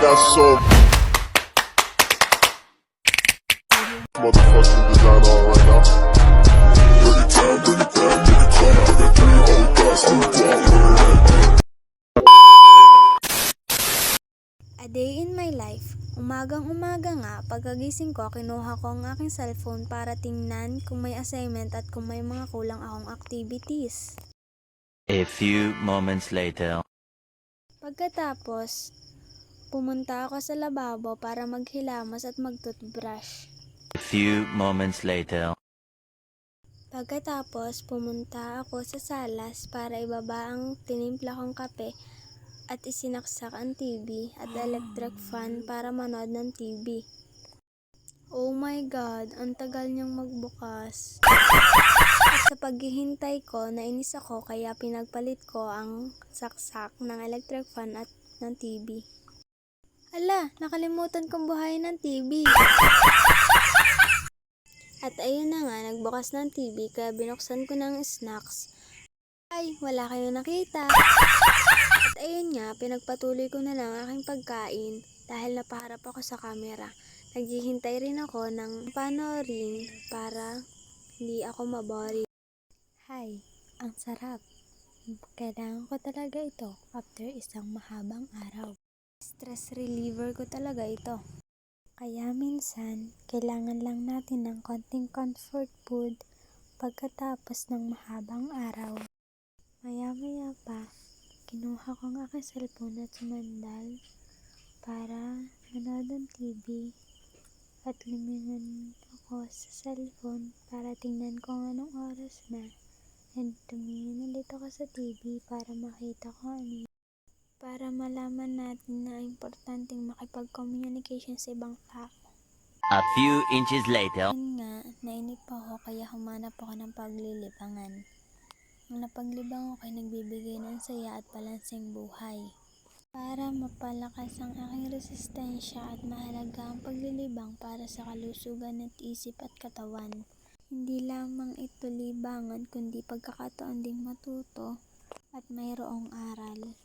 got so motherfucking design on right now. Bring it down, bring it down, bring it down. I got 3 old thoughts to A day in my life. Umagang-umaga nga, pagkagising ko, kinuha ko ang aking cellphone para tingnan kung may assignment at kung may mga kulang akong activities. A few moments later. Pagkatapos, pumunta ako sa lababo para maghilamos at mag-toothbrush. A few moments later. Pagkatapos, pumunta ako sa salas para ibaba ang tinimpla kong kape at isinaksak ang TV at electric fan para manood ng TV. Oh my God, ang tagal niyang magbukas. At sa paghihintay ko, nainis ako kaya pinagpalit ko ang saksak ng electric fan at ng TV. Ala, nakalimutan kong buhayin ng TV. At ayun na nga, nagbukas ng TV kaya binuksan ko ng snacks. Ay, wala kayong nakita. At ayun nga, pinagpatuloy ko na lang aking pagkain dahil napaharap ako sa camera. Naghihintay rin ako ng panoorin para hindi ako maboring. Hi, ang sarap. Kailangan ko talaga ito after isang mahabang araw. Stress reliever ko talaga ito. Kaya minsan, kailangan lang natin ng konting comfort food pagkatapos ng mahabang araw. Maya-maya pa, kinuha ko ang aking cellphone at sumandal para manood ng TV at lumingon ako sa cellphone para tingnan kung anong oras na and tumingin ulit ako sa TV para makita ko ano yun. Para malaman natin na importanteng makipag-communication sa ibang tao. A few inches later. Yun nga, nainip ako kaya humanap ako ng paglilibangan. Ang napaglibang ako ay nagbibigay ng saya at balanseng buhay. Para mapalakas ang aking resistensya at mahalaga ang paglilibang para sa kalusugan at isip at katawan. Hindi lamang ito libangan kundi pagkakataon ding matuto at mayroong aral.